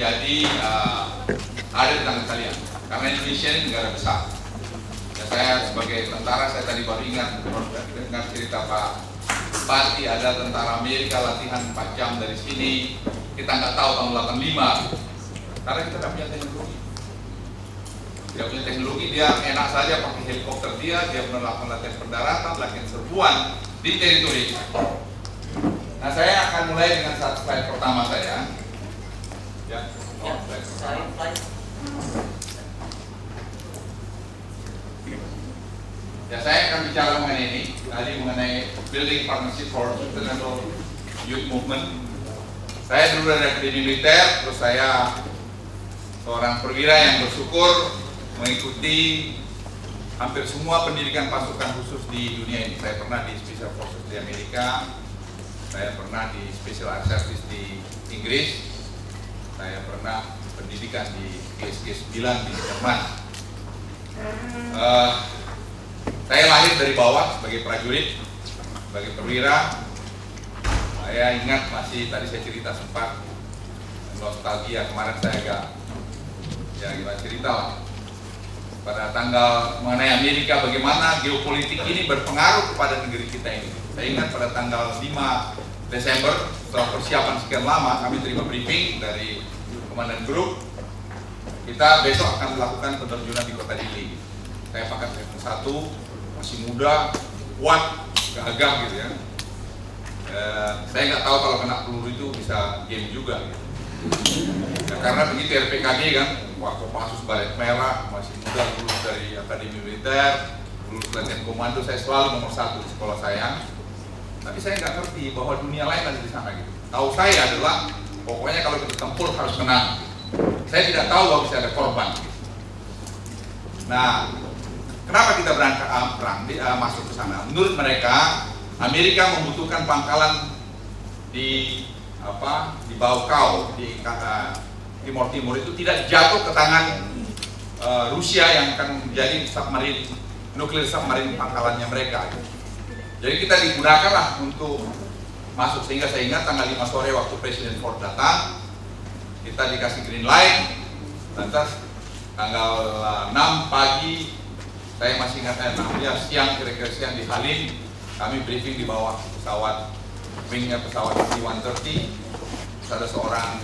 menjadi ada di tangan kalian. Karena Indonesia ini negara besar. Ya, saya sebagai tentara, saya tadi baru ingat dengar cerita Pak Bupati, ada tentara Amerika latihan 4 jam dari sini. Kita nggak tahu tahun 85. Karena kita nggak punya teknologi. Dia punya teknologi, dia enak saja pakai helikopter dia melakukan latihan pendaratan, latihan serbuan di teritori. Nah, saya akan mulai dengan satu slide pertama saya. Ya, slide. Ya, saya akan bicara mengenai ini, tadi mengenai Building Partnership for Sustainable Youth Movement. Saya dulu dari akademi militer, terus saya seorang perwira yang bersyukur mengikuti hampir semua pendidikan pasukan khusus di dunia ini. Saya pernah di Special Forces di Amerika, saya pernah di Special Air Service di Inggris, saya pernah pendidikan di GSG 9 di Jerman. Saya lahir dari bawah sebagai prajurit, sebagai perwira. Saya ingat masih tadi saya cerita sempat nostalgia, kemarin saya agak gimana cerita lah pada tanggal mengenai Amerika, bagaimana geopolitik ini berpengaruh kepada negeri kita ini. Saya ingat pada tanggal 5 Desember setelah persiapan sekian lama, kami terima briefing dari komandan grup, kita besok akan melakukan penerjunan di kota Dili. Saya pakai satu, masih muda, kuat, gagah gitu ya. Saya nggak tahu kalau kena peluru itu bisa game juga gitu. Ya, karena begitu RPKG kan, waktu Kopassus Balet Merah, masih muda, lulus dari akademi militer, lulus latihan komando, saya selalu nomor 1 di sekolah saya. Tapi saya nggak ngerti bahwa dunia lain ada di sana gitu. Tahu saya adalah pokoknya kalau kita tempur harus menang. Saya tidak tahu bahwa bisa ada korban. Gitu. Nah, kenapa kita berangkat masuk ke sana? Menurut mereka, Amerika membutuhkan pangkalan di Baukau di Timur Timur itu tidak jatuh ke tangan Rusia yang akan menjadi submarine nuklir submarine pangkalannya mereka. Jadi kita digunakanlah untuk masuk, sehingga saya ingat tanggal 5 sore waktu Presiden Ford datang, kita dikasih green light. Lantas tanggal 6 pagi, saya masih ingat siang, kira-kira siang di Halim, kami briefing di bawah pesawat wingnya pesawat C-130. Terus ada seorang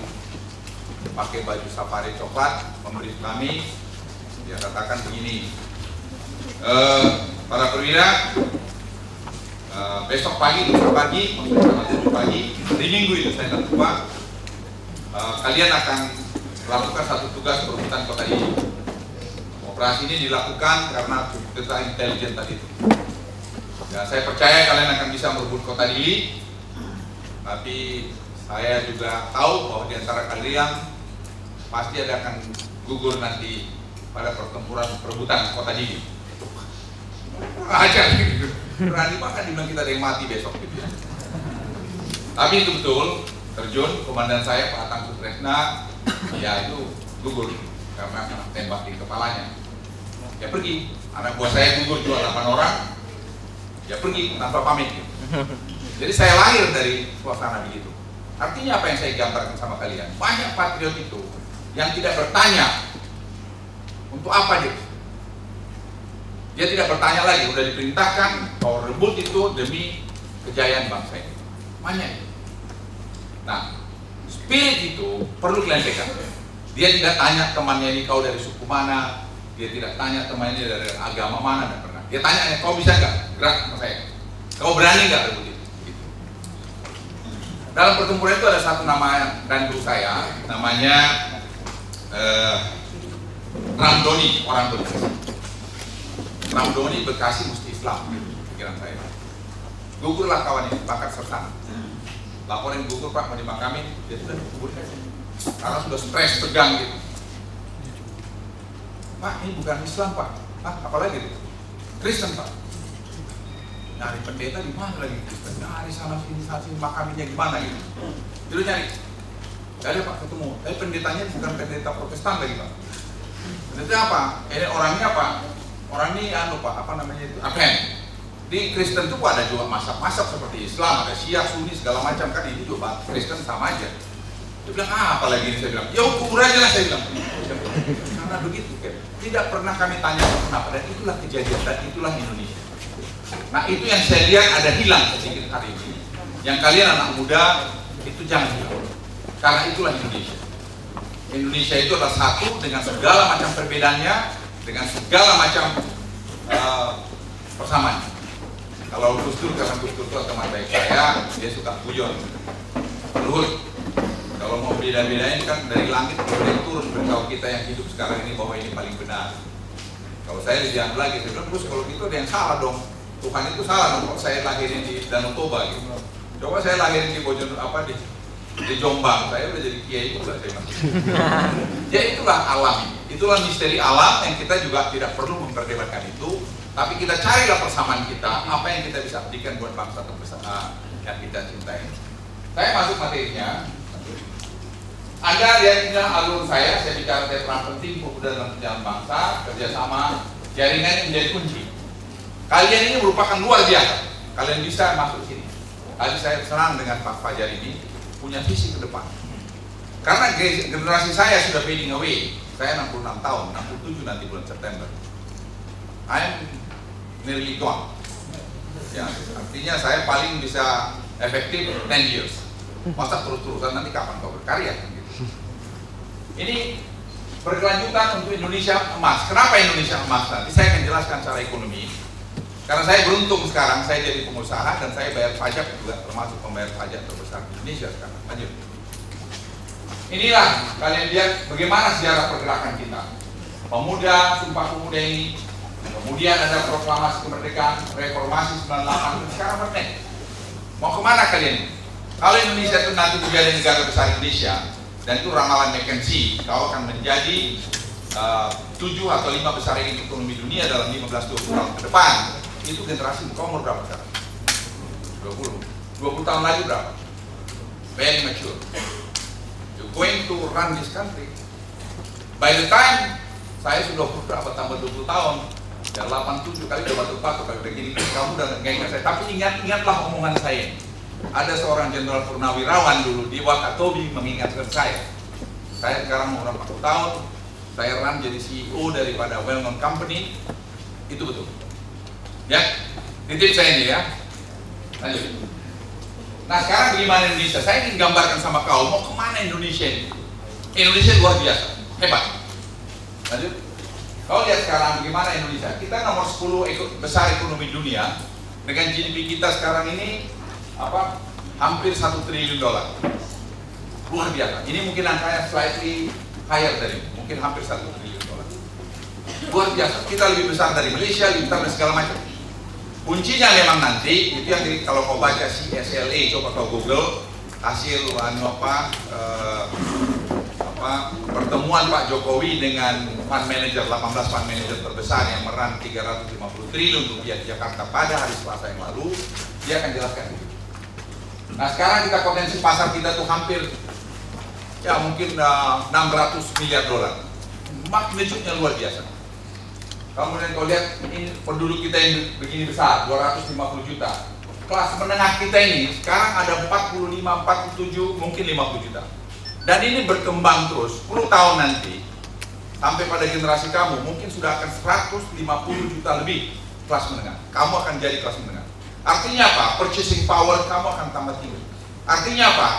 pakai baju safari coklat memberi kami, dia katakan begini, para perwira, besok pagi, lusa pagi, maksudnya 7 pagi, hari Minggu itu saya tak lupa, kalian akan melakukan satu tugas perebutan kota ini. Operasi ini dilakukan karena kita intelijen tadi itu. Ya, saya percaya kalian akan bisa merebut kota Dili, tapi saya juga tahu bahwa di antara kalian pasti ada akan gugur nanti pada pertempuran perebutan kota Dili. Aja gitu. Berani makan dibilang kita ada yang mati besok gitu ya. Tapi itu betul, terjun komandan saya Pak Atang Sutresna, ya itu gugur karena kena tembak di kepalanya. Ya pergi, anak buah saya gugur juga 8 orang, ya pergi tanpa pamit gitu. Jadi saya lahir dari suasana begitu. Artinya apa yang saya gambarkan sama kalian? Banyak patriot itu yang tidak bertanya untuk apa dia. Dia tidak bertanya lagi, udah diperintahkan bahwa rebut itu demi kejayaan bangsa ini. Banyak. Nah, spirit itu perlu kalian pegang. Dia tidak tanya temannya ini kau dari suku mana, dia tidak tanya temannya dari agama mana, dan pernah. Dia tanya, kau bisa nggak gerak sama saya? Kau berani nggak rebut itu? Gitu. Dalam pertempuran itu ada satu nama dan guru saya, namanya Ramdhani, orang Bekasi. Ramdhani Bekasi mesti Islam, pikiran saya. Gugurlah kawan ini, bakat sersan. Laporin gugur Pak, mau dimakamin, dia sudah dikuburkan. Karena sudah stres, tegang gitu. Pak, ini bukan Islam Pak. Apalagi itu? Kristen Pak. Nyari pendeta di mana lagi Kristen? Nyari sana sini makaminya gimana gitu. Jadi nyari. Gak ada Pak ketemu. Tapi pendetanya bukan pendeta Protestan lagi Pak. Pendeta apa? Ini orangnya apa? Orang ini Pak, apa namanya itu? Advent. Di Kristen itu ada juga masak-masak seperti Islam, ada Syiah, Sunni segala macam kan, ini juga Kristen sama aja. Dia bilang, apa lagi ini? Saya bilang, ya ukur aja lah, saya bilang. Karena begitu kan, tidak pernah kami tanya kenapa, dan itulah kejadian, dan itulah Indonesia. Nah itu yang saya lihat ada hilang sedikit hari ini. Yang kalian anak muda, itu jangan hilang. Karena itulah Indonesia. Indonesia itu adalah satu dengan segala macam perbedaannya, dengan segala macam persamaan. Kalau Gus Dur, karena Gus Dur itu teman baik saya, dia suka guyon. Luhut, kalau mau beda-bedain kan dari langit kemudian turun, beritahu kita yang hidup sekarang ini bahwa ini paling benar. Kalau saya dianggap lagi, saya bilang, Gus kalau gitu ada yang salah dong. Tuhan itu salah dong, kalau saya lahirin di Danau Toba gitu. Coba saya lahirin di di Jombang, saya udah jadi kiai itu lah saya masih. Ya itulah alam, itulah misteri alam yang kita juga tidak perlu memperdebatkan itu, tapi kita carilah persamaan kita, apa yang kita bisa berikan buat bangsa terbesar yang kita cintai. Saya masuk materinya. Anda lihat ini alur saya bicara peran penting pemuda dalam perjalanan bangsa, kerjasama, jaringan ini menjadi kunci. Kalian ini merupakan luar biasa, kalian bisa masuk sini. Tadi saya senang dengan Pak Fajar ini punya visi ke depan. Karena generasi saya sudah fading away. Saya 66 tahun, 67 nanti bulan September. I'm nearly gone. Ya, artinya saya paling bisa efektif 10 years. Masa terus-terusan nanti kapan kau berkarya? Gitu. Ini berkelanjutan untuk Indonesia emas. Kenapa Indonesia emas? Nanti saya akan jelaskan secara ekonomi. Karena saya beruntung sekarang, saya jadi pengusaha dan saya bayar pajak juga, termasuk pembayar pajak terbesar di Indonesia sekarang. Lanjut. Inilah kalian lihat bagaimana sejarah pergerakan kita. Pemuda, Sumpah Pemuda ini, kemudian ada proklamasi kemerdekaan, reformasi 98, sekarang merdeka. Mau kemana kalian? Kalau Indonesia itu nanti menjadi negara besar Indonesia, dan itu ramalan McKinsey, kau akan menjadi 7 atau 5 besar ekonomi dunia dalam 15-20 tahun ke depan. Itu generasi kau umur berapa sekarang? 20 tahun lagi berapa? Very mature. You're going to run this country. By the time saya sudah berapa tambah 20 tahun, ya 87 kali udah batuk-batuk kali begini, kamu udah nggak ingat saya. Tapi ingatlah omongan saya. Ada seorang jenderal purnawirawan dulu di Wakatobi mengingatkan saya. Saya sekarang umur 40 tahun, saya run jadi CEO daripada well-known company, itu betul. Ya, titip saya ini ya. Lanjut. Nah sekarang bagaimana Indonesia? Saya ingin gambarkan sama kau, mau kemana Indonesia ini? Indonesia luar biasa, hebat. Lanjut. Kau lihat sekarang bagaimana Indonesia? Kita nomor 10 besar ekonomi dunia, dengan GDP kita sekarang ini hampir 1 triliun dolar. Luar biasa. Ini mungkin angkanya slightly higher dari itu, mungkin hampir 1 triliun dolar. Luar biasa. Kita lebih besar dari Malaysia, lebih besar dari segala macam. Kuncinya memang nanti itu yang kalau kau baca CSLA, coba kau Google hasil pertemuan Pak Jokowi dengan fund manager 18 fund manager terbesar yang meran 350 triliun rupiah di Jakarta pada hari Selasa yang lalu, dia akan jelaskan itu. Nah sekarang kita potensi pasar kita tuh hampir ya mungkin 600 miliar dolar. Magnitude-nya luar biasa. Kemudian kau lihat ini penduduk kita yang begini besar, 250 juta. Kelas menengah kita ini sekarang ada 45, 47, mungkin 50 juta. Dan ini berkembang terus, 10 tahun nanti sampai pada generasi kamu mungkin sudah akan 150 juta lebih kelas menengah. Kamu akan jadi kelas menengah. Artinya apa? Purchasing power kamu akan tambah tinggi. Artinya apa?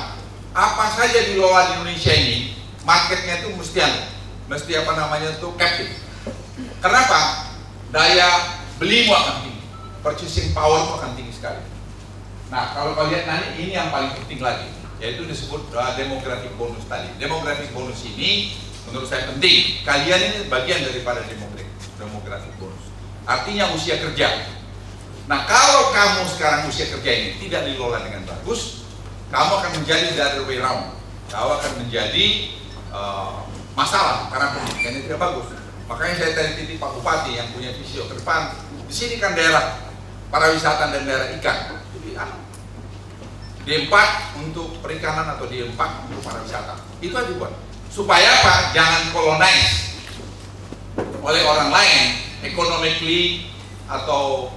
Apa saja diolah di Indonesia ini, marketnya itu mesti captive. Kenapa? Daya belimu akan tinggi, purchasing power akan tinggi sekali. Nah, kalau kalian nanti ini yang paling penting lagi, yaitu disebut demographic bonus tadi. Demographic bonus ini menurut saya penting. Kalian ini bagian daripada demographic bonus. Artinya usia kerja. Nah, kalau kamu sekarang usia kerja ini tidak dikelola dengan bagus, kamu akan menjadi the other way round. Kamu akan menjadi masalah karena pendidikannya tidak bagus. Makanya saya tadi titip Pak Bupati yang punya visi ke depan. Di sini kan daerah pariwisata dan daerah ikan. Jadi D4 untuk perikanan atau D4 untuk pariwisata. Itu aja buat. Supaya apa? Jangan colonize oleh orang lain, economically atau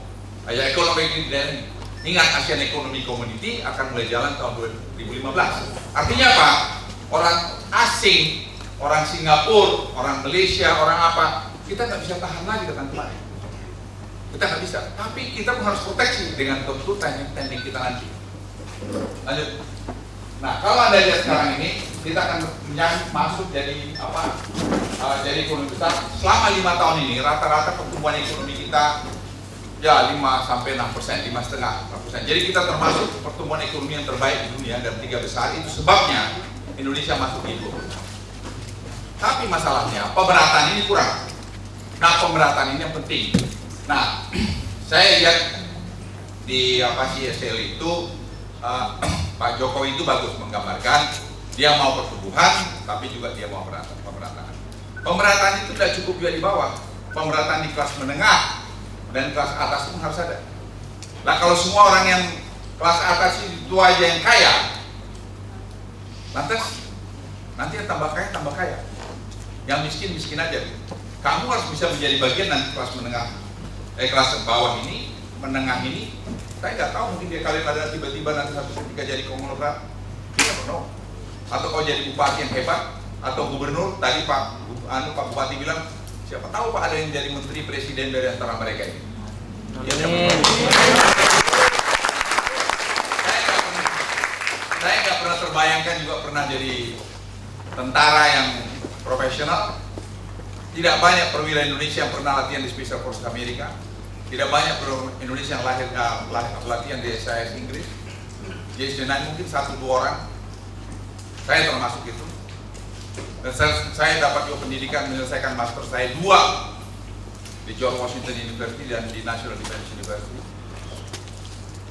economically daerah ini. Ingat ASEAN Economic Community akan mulai jalan tahun 2015. Artinya apa? orang asing, orang Singapura, orang Malaysia, orang apa, kita nggak bisa tahan lagi dengan kemarin. Kita nggak bisa, tapi kita pun harus proteksi dengan tuntutan teknik kita nanti. Lanjut. Nah, kalau Anda lihat sekarang ini, kita akan masuk jadi apa? Jadi ekonomi besar. Selama 5 tahun ini, rata-rata pertumbuhan ekonomi kita ya 5-6%, 5,5%. Jadi kita termasuk pertumbuhan ekonomi yang terbaik di dunia dan 3 besar. Itu sebabnya Indonesia masuk di 20. Tapi masalahnya pemerataan ini kurang. Nah, pemerataan ini yang penting. Nah, saya lihat di CSL itu Pak Jokowi itu bagus menggambarkan dia mau pertumbuhan, tapi juga dia mau pemerataan. Pemerataan itu tidak cukup juga di bawah. Pemerataan di kelas menengah dan kelas atas pun harus ada. Nah, kalau semua orang yang kelas atas itu aja yang kaya, lantas nanti yang tambah kaya, yang miskin aja. Kamu harus bisa menjadi bagian nanti kelas menengah, kelas bawah ini, menengah ini. Saya nggak tahu, mungkin dia kalian ada tiba-tiba nanti satu ketika jadi konglomerat, kita pernah. Atau kau jadi bupati yang hebat, atau gubernur. Tadi Pak Bupati bilang, siapa tahu Pak ada yang jadi menteri presiden dari antara mereka ini. Saya nggak pernah terbayangkan juga pernah jadi tentara yang profesional. Tidak banyak perwira Indonesia yang pernah latihan di Special Forces Amerika. Tidak banyak Indonesia yang latihan di SAS Inggris. Jadi mungkin 1-2 orang. Saya termasuk itu. Dan saya dapat juga pendidikan menyelesaikan master saya 2 di George Washington University dan di National Defense University.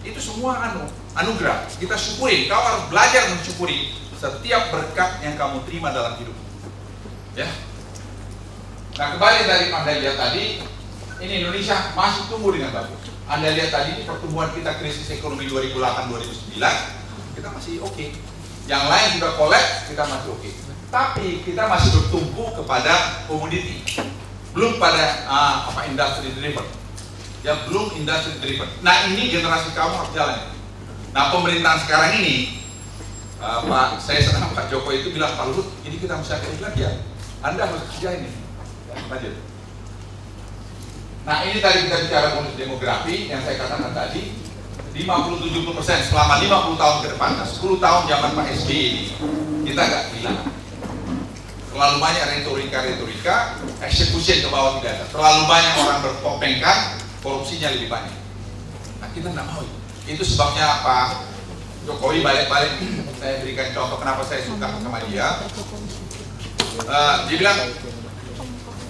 Itu semua anugerah. Kita syukuri. Kau harus belajar mensyukuri setiap berkat yang kamu terima dalam hidup. Ya. Nah, kembali dari Anda lihat tadi, ini Indonesia masih tumbuh dengan bagus. Anda lihat tadi ini pertumbuhan kita krisis ekonomi 2008-2009, kita masih oke. Yang lain sudah kolaps, kita masih oke. Tapi kita masih bertumpu kepada komoditi, belum pada industry driven. Ya, belum industry driven. Nah, ini generasi kamu harus jalan. Nah, pemerintahan sekarang ini, saya senang Pak Jokowi itu bilang, Pak Luhut, ini kita mesti kerja ya. Anda harus kerja ini. Lanjut. Nah, ini tadi kita bicara bonus demografi yang saya katakan tadi, 50-70% selama 50 tahun ke depan. Nah, 10 tahun zaman Pak SBY ini kita nggak bilang. Terlalu banyak retorika, eksekusi ke bawah tidak ada. Terlalu banyak orang bertopengkan, korupsinya lebih banyak. Nah, kita nggak mau itu. Itu sebabnya Pak Jokowi balik-balik. Saya berikan contoh kenapa saya suka sama dia. Dia bilang,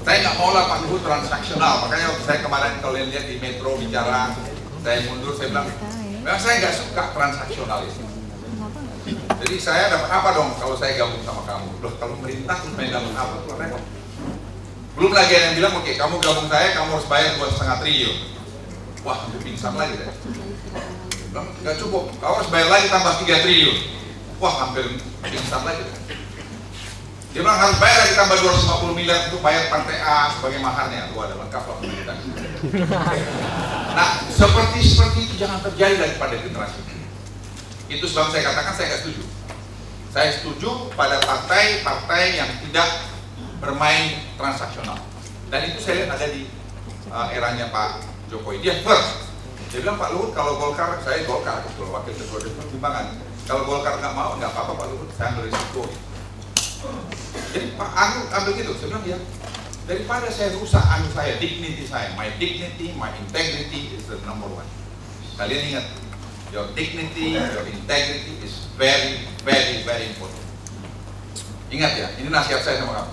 saya nggak mau lah Pak Luhut transaksional. Makanya saya kemarin kalian lihat di Metro bicara, saya mundur, saya bilang, memang saya nggak suka transaksional itu. Jadi saya dapat apa dong kalau saya gabung sama kamu? Loh, kalau merintah terus main dapat apa? Tuh repot. Belum lagi ada yang bilang, oke, kamu gabung saya, kamu harus bayar 2,5 triliun. Wah, hampir pingsan lagi deh. Nggak cukup, kamu harus bayar lagi tambah 3 triliun. Wah, hampir pingsan lagi deh. Dia bilang harus bayar lagi tambah 250 miliar untuk bayar Partai A sebagai maharnya. Wah, ada lengkap lah pemerintah. Nah, seperti itu jangan terjadi lagi pada generasi ini. Itu sebab saya katakan saya nggak setuju. Saya setuju pada partai-partai yang tidak bermain transaksional. Dan itu saya lihat ada di eranya Pak Jokowi. Dia first. Dia bilang, Pak Luhut, kalau Golkar, saya Golkar, wakil ketua pertimbangan. Kalau Golkar nggak mau, nggak apa-apa Pak Luhut, saya ambil risiko. Jadi Pak ambil gitu, saya bilang ya, daripada saya rusak saya, dignity saya, my dignity, my integrity is the number 1. Kalian ingat, your dignity, your integrity is very, very, very important. Ingat ya, ini nasihat saya sama kamu.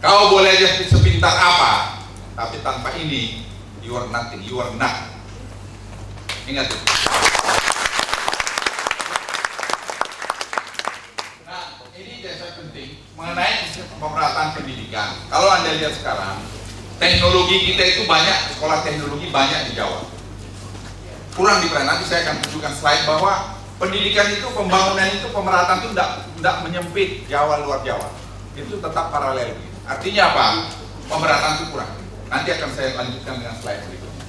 Kau boleh aja sepintar apa, tapi tanpa ini, you are nothing, you are not. Ingat itu. Mengenai pemerataan pendidikan, kalau Anda lihat sekarang, teknologi kita itu banyak, sekolah teknologi banyak di Jawa. Kurang diperhatikan, nanti saya akan tunjukkan slide bahwa pendidikan itu, pembangunan itu, pemerataan itu tidak menyempit Jawa luar Jawa. Itu tetap paralel. Artinya apa? Pemerataan itu kurang. Nanti akan saya lanjutkan dengan slide berikutnya.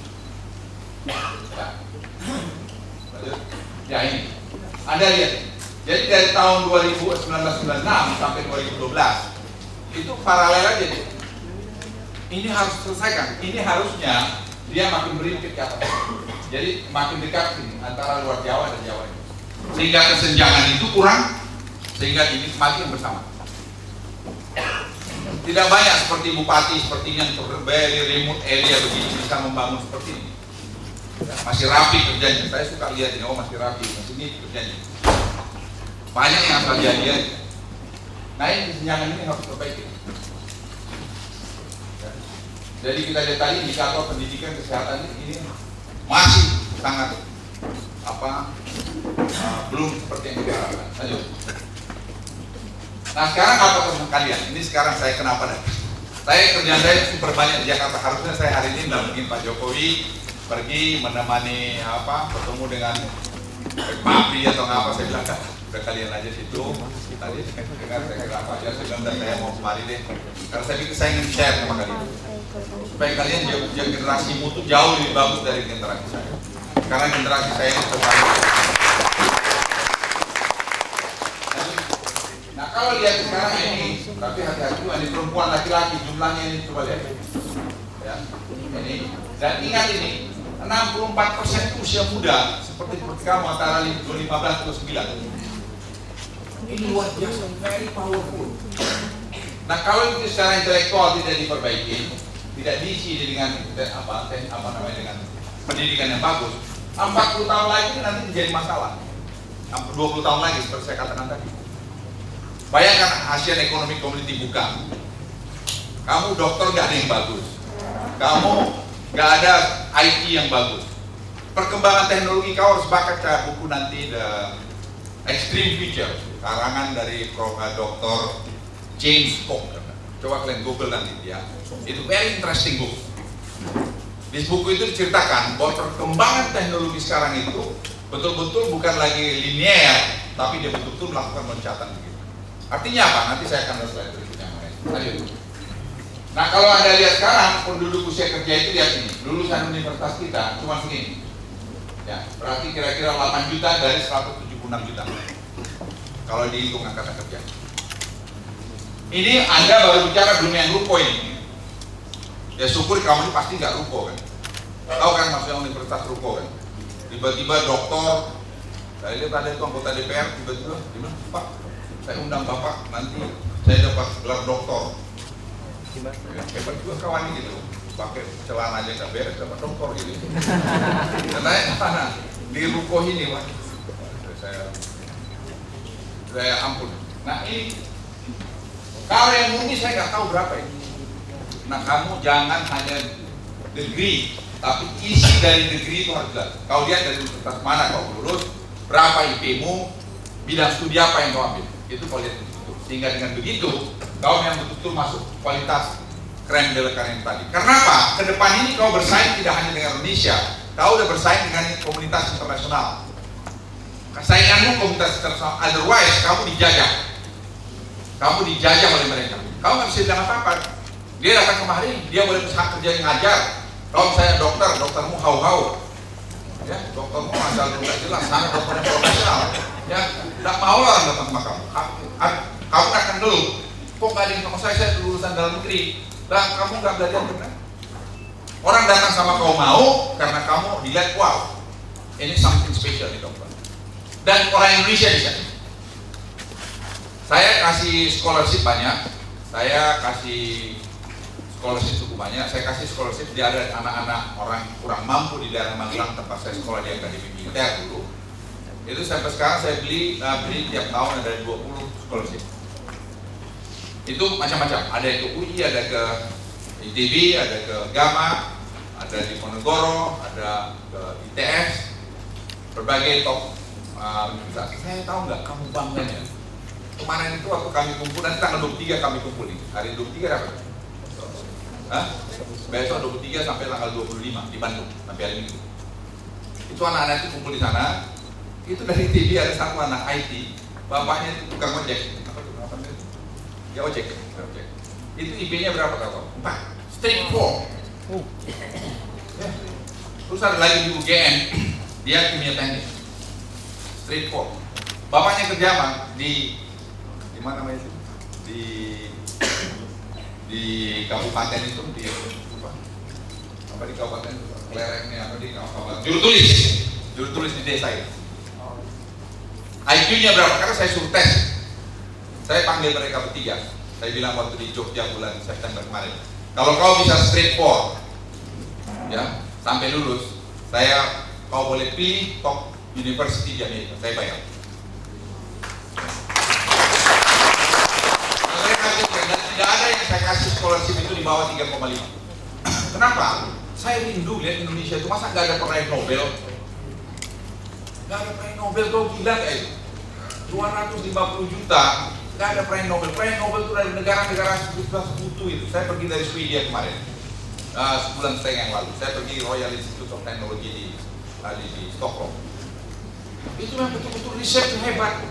Ya, ini. Anda lihat, Jadi dari tahun 1996 sampai 2012 itu paralel aja. Ini harus selesaikan. Ini harusnya dia makin berimpit ke atas. Jadi makin dekat sini antara luar Jawa dan Jawa ini. Sehingga kesenjangan itu kurang, sehingga dinikmati yang bersama. Tidak banyak seperti bupati seperti yang very remote area begini bisa membangun seperti ini. Masih rapi kerjanya. Saya suka lihat ini, oh masih rapi, masih ini kerjanya. Banyak yang asal jadi. Nah ini kesenjangan ini harus diperbaiki. Jadi kita lihat tadi indikator pendidikan kesehatan ini masih sangat belum seperti yang kita harapkan. Lanjut. Nah sekarang apa teman kalian? Ini sekarang saya kenapa dah? Saya kerjaan saya super banyak di Jakarta. Harusnya saya hari ini dampingin Pak Jokowi pergi menemani bertemu dengan Pak Pri atau apa. Saya bilang udah kalian aja situ. Tadi dengar saya kira apa aja. Saya bilang saya mau kemari deh. Karena saya pikir saya ingin share sama kalian supaya kalian generasimu tuh jauh lebih bagus dari generasi saya. Karena generasi saya ini terbaik. Nah kalau lihat sekarang ini, tapi hati-hati ini perempuan laki-laki jumlahnya ini coba lihat. Ya, ini dan ingat ini 64% usia muda seperti kamu antara 15 atau 9. Ini luar biasa, very powerful. Nah kalau itu secara intelektual tidak diperbaiki, tidak diisi dengan dengan pendidikan yang bagus, 40 tahun lagi nanti menjadi masalah. 20 tahun lagi seperti saya katakan tadi. Bayangkan Asian Economic Community buka, kamu dokter gak ada yang bagus, kamu gak ada IT yang bagus, perkembangan teknologi kau harus baca buku nanti The Extreme Future, karangan dari Dr. James Cook. Coba kalian Google nanti ya, itu very interesting book. Di buku itu diceritakan bahwa perkembangan teknologi sekarang itu betul-betul bukan lagi linear, tapi dia betul-betul melakukan loncatan begitu. Artinya apa? Nanti saya akan slide berikutnya. Lanjut. Nah kalau Anda lihat sekarang penduduk usia kerja itu lihat ini, lulusan universitas kita cuma segini. Ya, berarti kira-kira 8 juta dari 176 juta. Kalau dihitung angkatan kerja. Ini Anda baru bicara belum yang ruko ini. Ya syukur kamu ini pasti nggak ruko kan. Tahu kan maksudnya universitas ruko kan. Tiba-tiba doktor, saya lihat ada itu anggota DPR tiba-tiba gimana Pak, saya undang Bapak nanti saya dapat gelar doktor. Ya, hebat juga kawan ini gitu, pakai celana aja nggak beres dapat doktor gitu. Karena mana di ruko ini Pak, saya ampun. Nah ini kalau yang murni saya nggak tahu berapa ini. Nah kamu jangan hanya degree, tapi isi dari degree itu harus jelas. Kau lihat dari universitas mana kau lulus, berapa IP-mu, bidang studi apa yang kau ambil. Itu kau lihat begitu. Sehingga dengan begitu, kau yang betul-betul masuk kualitas keren de la crème tadi. Karena apa? Kedepan ini kau bersaing tidak hanya dengan Indonesia, kau udah bersaing dengan komunitas internasional. Sainganmu komunitas internasional, otherwise kamu dijajah. Kamu dijajah oleh mereka. Kau nggak bisa bilang apa-apa. Dia datang kemari, dia boleh usaha kerja yang ngajar. Kalau saya dokter, doktermu hau-hau. Ya, doktermu asal tidak jelas, sana dokternya profesional. Ya, tidak mau orang datang sama kamu. Kamu akan dulu. Kok nggak ada yang sama saya lulusan dalam negeri. Dan kamu nggak belajar benar. Orang datang sama kau mau karena kamu dilihat wow, ini something special nih dokter. Dan orang Indonesia di sana. Saya kasih scholarship banyak. Saya kasih scholarship cukup banyak. Saya kasih scholarship di ada anak-anak orang kurang mampu di daerah Magelang tempat saya sekolah di Akademi Militer dulu. Itu sampai sekarang saya beli tiap tahun ada 20 scholarship. Itu macam-macam. Ada yang ke UI, ada ke ITB, ada ke Gama, ada di Ponegoro, ada ke ITS, berbagai top universitas. Saya tahu nggak kamu bangganya? Kemarin itu waktu kami kumpul, nanti tanggal 23 kami kumpul nih. Hari 23 dapat? Hah? Besok 23 sampai tanggal 25 di Bandung, sampai hari Minggu. Itu anak-anak itu kumpul di sana. Itu dari TV ada satu anak IT, bapaknya itu tukang ojek. Apa itu? Apa itu? Ya ojek. Itu IP-nya berapa kau? 4. Straight 4. Ya. Terus ada lagi di UGM, dia kimia teknik. Straight 4. Bapaknya kerja Bang di mana namanya itu? Di kabupaten itu di apa di kabupaten Lerengnya apa di kabupaten juru tulis di desa itu. IQ-nya berapa? Karena saya suruh tes. Saya panggil mereka bertiga. Saya bilang waktu di Jogja bulan September kemarin, kalau kau bisa straight forward, ya sampai lulus, kau boleh pilih top university di Amerika, saya bayar. Mereka dan tidak ada yang saya kasih scholarship itu di bawah 3,5. Kenapa? Saya rindu lihat Indonesia itu, masa nggak ada peraih Nobel? Nggak ada peraih Nobel, kau gila kayak itu. 250 juta, nggak ada peraih Nobel. Peraih Nobel itu dari negara-negara sekutu itu. Saya pergi dari Swedia kemarin, sebulan setengah yang lalu. Saya pergi Royal Institute of Technology di Stockholm. Itu yang betul-betul riset hebat.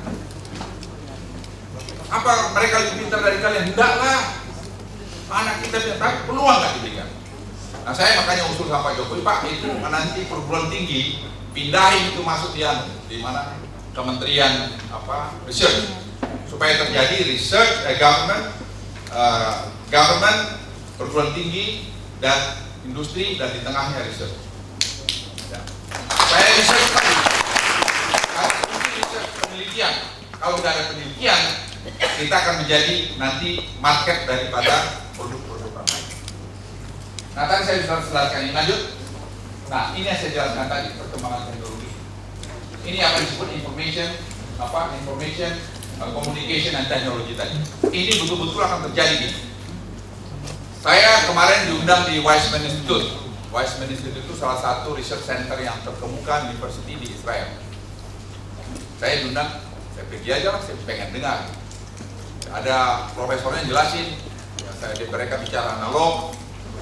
Apa mereka lebih pintar dari kalian? Enggak lah. Anak kita pintar, peluang nggak diberikan. Nah saya makanya usul sama Pak Jokowi, Pak itu nanti perguruan tinggi pindahin itu masuk di mana Kementerian Research, supaya terjadi research government, perguruan tinggi dan industri, dan di tengahnya research. Ya. Saya research tadi, research penelitian. Kalau tidak ada penelitian, kita akan menjadi nanti market daripada produk-produk lain. Nah tadi saya sudah jelaskan ini, lanjut. Nah ini yang saya jelaskan tadi, perkembangan teknologi. Ini apa disebut information, communication and technology tadi. Ini betul-betul akan terjadi nih. Saya kemarin diundang di Weizmann Institute. Weizmann Institute itu salah satu research center yang terkemuka university di Israel. Saya diundang, saya pergi aja lah, saya pengen dengar. Ada profesornya jelasin, mereka bicara analog,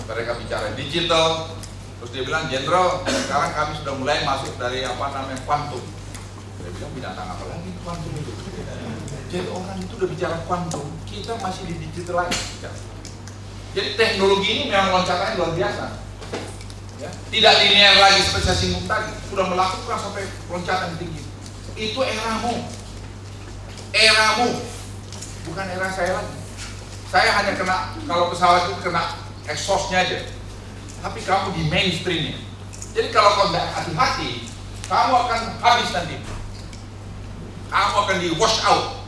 mereka bicara digital. Terus dia bilang, Jenderal, sekarang kami sudah mulai masuk dari kuantum. Dia bilang, binatang apa lagi kuantum itu? Jadi orang itu udah bicara kuantum, kita masih di digital lagi. Jadi teknologi ini memang loncatannya luar biasa. Ya. Tidak linear lagi seperti saya singgung tadi, sudah melakukan sampai loncatan tinggi. Itu eramu, bukan era saya lagi. Saya hanya kena, kalau pesawat itu kena exhaustnya aja. Tapi kamu di mainstreamnya. Jadi kalau kau tidak hati-hati, kamu akan habis nanti. Kamu akan di wash out.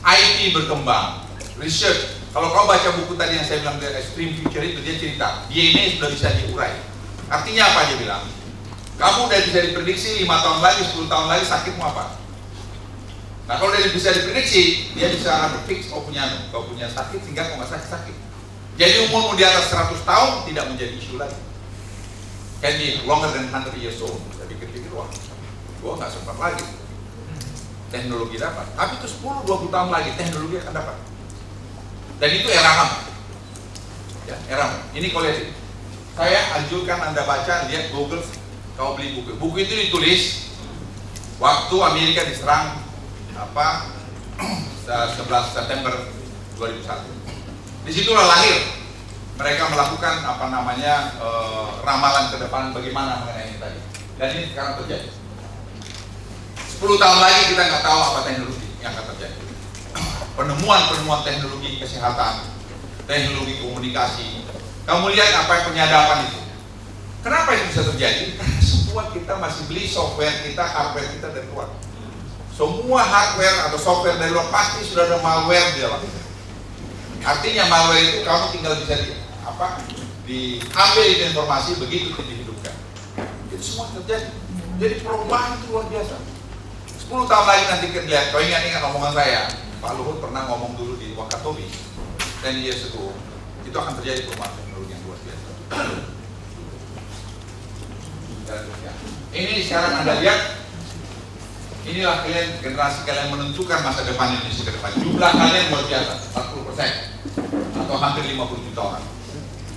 IT berkembang, research. Kalau kau baca buku tadi yang saya bilang dari Extreme Future itu, dia cerita DNA sudah bisa diurai. Artinya apa dia bilang? Kamu udah bisa diprediksi 5 tahun lagi, 10 tahun lagi sakitmu apa? Nah kalau dia bisa diprediksi, dia bisa fix kau punya sakit sehingga kau nggak sakit. Jadi umurmu di atas 100 tahun tidak menjadi isu lagi. Can be longer than 100 years old. Saya pikir-pikir, wah, gua nggak sempat lagi. Teknologi dapat, tapi itu 10-20 tahun lagi teknologi akan dapat. Dan itu era RAM. Ya, era RAM. Ini kau lihat. Saya anjurkan Anda baca, lihat Google, kau beli buku. Buku itu ditulis waktu Amerika diserang 11 September 2001. Disitulah lahir mereka melakukan ramalan ke depan bagaimana mengenai ini tadi. Dan ini sekarang terjadi. 10 tahun lagi kita nggak tahu apa teknologi yang akan terjadi. Penemuan teknologi kesehatan, teknologi komunikasi. Kamu lihat apa penyadapan itu. Kenapa itu bisa terjadi? Karena semua kita masih beli software kita, hardware kita dari luar. Semua hardware atau software dari luar pasti sudah ada malware di dalam. Artinya malware itu kamu tinggal bisa diambil itu informasi begitu dihidupkan. Itu semua terjadi. Jadi perubahan itu luar biasa. 10 tahun lagi nanti kita lihat. Kau ingat omongan saya, Pak Luhut pernah ngomong dulu di Wakatobi 10 years ago. Itu akan terjadi perubahan teknologi yang luar biasa. Ini sekarang Anda lihat. Inilah generasi kalian menentukan masa depan Indonesia ke depan. Jumlah kalian luar biasa, 40% atau hampir 50 juta orang.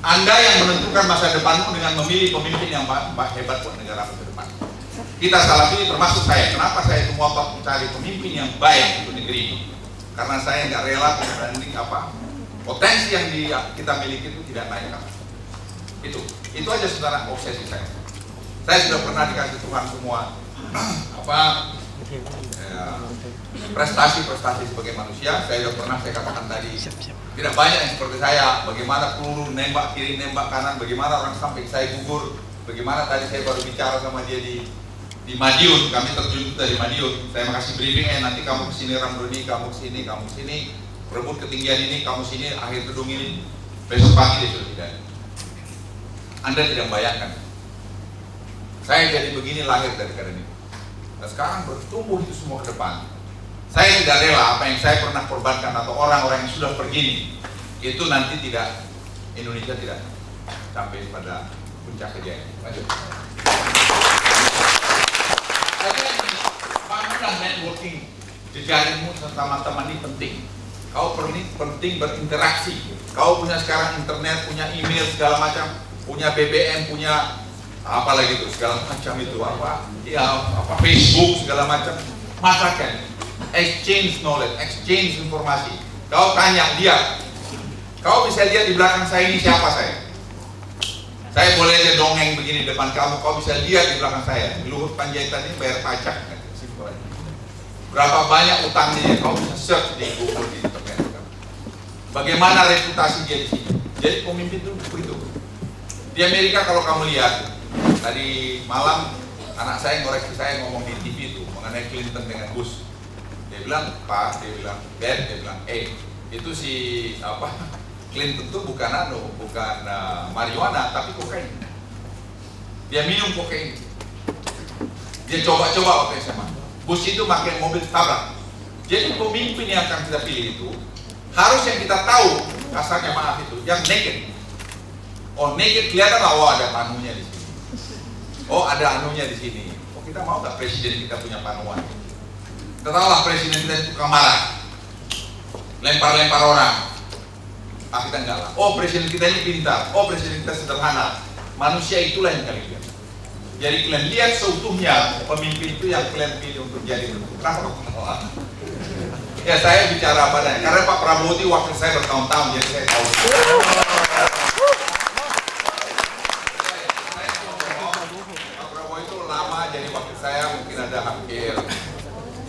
Anda yang menentukan masa depanmu dengan memilih pemimpin yang hebat buat negara ke depan. Kita salah pilih, termasuk saya. Kenapa saya itu ngotot mencari pemimpin yang baik untuk negeri ini? Karena saya nggak rela membanding potensi yang kita miliki itu tidak naik. Itu aja saudara obsesi saya. Saya sudah pernah dikasih Tuhan semua prestasi sebagai manusia. Saya sudah pernah saya katakan tadi, tidak banyak yang seperti saya. Bagaimana peluru nembak kiri, nembak kanan, bagaimana orang sampai saya gugur, bagaimana tadi saya baru bicara sama dia di Madiun, kami terjun dari Madiun. Saya makasih briefing, nanti kamu kesini Ramdhani, kamu kesini, rebut ketinggian ini, kamu sini, akhir gedung ini. Besok pagi dia sudah tidak. Anda tidak bayangkan. Saya jadi begini lahir dari keadaan ini. Dan sekarang bertumbuh itu semua ke depan. Saya tidak rela apa yang saya pernah korbankan atau orang-orang yang sudah pergi itu nanti tidak, Indonesia tidak sampai pada puncak kejayaan. Lanjut. Bangunlah networking, jejaringmu sama teman ini penting. Kau penting berinteraksi. Kau punya sekarang internet, punya email segala macam, punya BBM, punya apa lagi itu segala macam itu Facebook segala macam. Masakan, exchange knowledge, exchange informasi. Kau tanya dia, kau bisa lihat di belakang saya ini siapa saya. Saya boleh aja dongeng begini depan kamu, kau bisa lihat di belakang saya. Luhut Panjaitan ini bayar pajak. Berapa banyak utangnya, kau bisa search di Google, di internet. Bagaimana reputasi dia di sini. Jadi pemimpin itu begitu. Di Amerika kalau kamu lihat, tadi malam anak saya ngoreksi saya ngomong di TV itu mengenai Clinton dengan Bush. Dia bilang, Pak, dia bilang, Dad, dia bilang, itu si Clinton itu bukan marijuana, tapi kokain. Dia minum kokain. Dia coba-coba waktu SMA. Bush itu pakai mobil tabrak. Jadi pemimpin yang akan kita pilih itu harus yang kita tahu, kasarnya maaf itu, yang naked. Oh naked kelihatan lah, oh ada panunya di sini. Oh ada anunya di sini. Oh kita mau nggak presiden kita punya panuan? Kita tahu lah presiden kita itu tukang marah, lempar-lempar orang. Ah kita enggak lah. Oh presiden kita ini pintar. Oh presiden kita sederhana. Manusia itulah yang kalian lihat. Jadi kalian lihat seutuhnya pemimpin itu yang kalian pilih untuk jadi kenapa? Ya saya bicara apa dan karena Pak Prabowo itu wakil saya bertahun-tahun jadi saya tahu. Pak Prabowo itu lama jadi wakil saya, mungkin ada hampir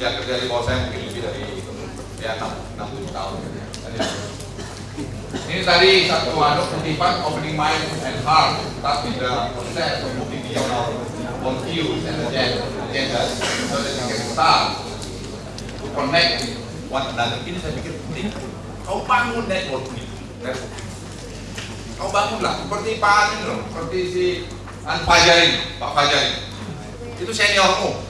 ya kerja di bawah saya mungkin lebih dari 6-7 tahun. Ini tadi satu kutipan opening mind and heart, tapi the process of moving beyond our views and agendas, so that we can start to connect one another. Ini saya pikir penting. Kau bangun networking itu, kau bangunlah seperti Pak Amin loh, seperti si Fajar ini, Pak Fajar ini. Itu seniormu.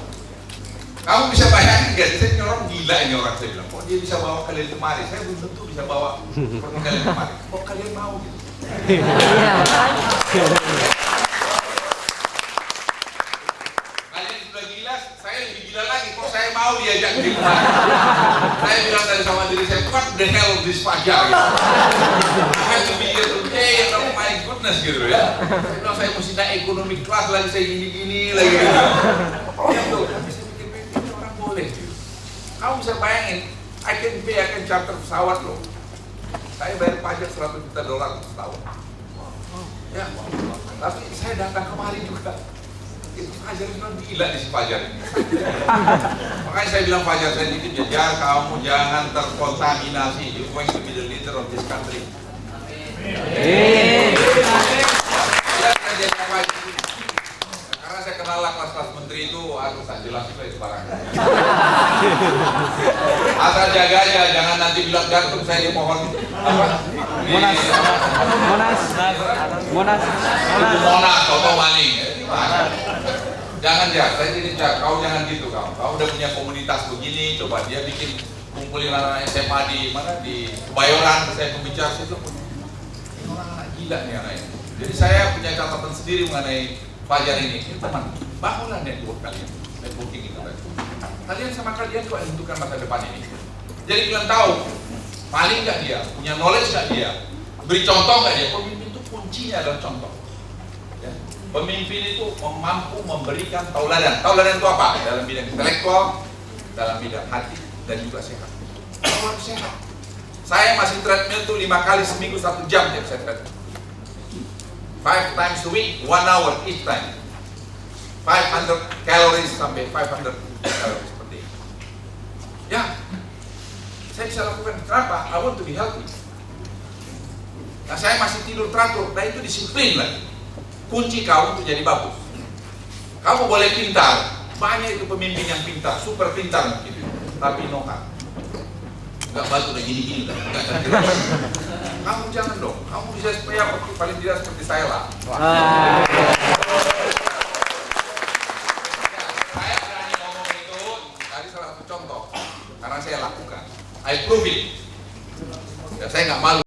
Kamu bisa bayangin gak? Saya orang gila ini orang, saya bilang. Kok dia bisa bawa kalian kemari? Saya belum tentu bisa bawa seperti kalian kemari. Kok kalian mau gitu? Kalian sudah gila, saya lebih gila lagi. Kok saya mau diajak ke kemari? Saya bilang tadi sama diri saya, what the hell this Fajar gitu. I have to be here today, oh my goodness gitu ya. Saya bilang saya mesti naik ekonomi kelas lagi, saya gini-gini lagi gitu. Ya tuh, kamu bisa bayangin, I can charter pesawat loh. Saya bayar pajak $100 juta setahun. Ya, tapi saya datang kemari juga. Fajar itu gila di si Fajar ini. Makanya saya bilang Fajar, saya titip Jajar, kamu jangan terkontaminasi. You're going to be the leader of this country. Karena saya kenal lah kelas-kelas menteri itu, harus saya jelas juga itu barang. Asal jaga aja, jangan nanti bilang gantung saya di pohon apa? Monas, atau maling. Jangan ya, saya jadi kau jangan gitu kau udah punya komunitas begini, coba dia bikin kumpulin anak SMA di mana di Kebayoran, saya pembicara situ. Ini orang-orang gila nih anak ini. Jadi saya punya catatan sendiri mengenai Fajar ini. Teman, bangunlah network kalian, networking itu tadi. Kalian sama kalian kok yang menentukan masa depan ini. Jadi kalian tahu, paling nggak dia, punya knowledge nggak dia, beri contoh nggak dia. Pemimpin itu kuncinya adalah contoh. Ya. Pemimpin itu mampu memberikan tauladan. Tauladan itu apa? Dalam bidang intelektual, dalam bidang hati, dan juga sehat. Kalau harus sehat. Saya masih treadmill tuh 5 kali seminggu 1 jam ya saya treadmill. 5 times a week, 1 hour each time. 500 calories sampai 500 calories per day. Ya, saya bisa lakukan. Kenapa? I want to be healthy. Nah, saya masih tidur teratur. Nah, itu disiplin lagi. Kunci kau untuk jadi bagus. Kamu boleh pintar. Banyak itu pemimpin yang pintar, super pintar mungkin. Tapi nokat. Enggak batu udah gini-gini udah. Kamu jangan dong. Kamu bisa supaya paling tidak seperti saya lah. Saya berani ngomong itu. Tadi salah satu contoh. Karena saya lakukan. I prove it. Ya, saya nggak malu.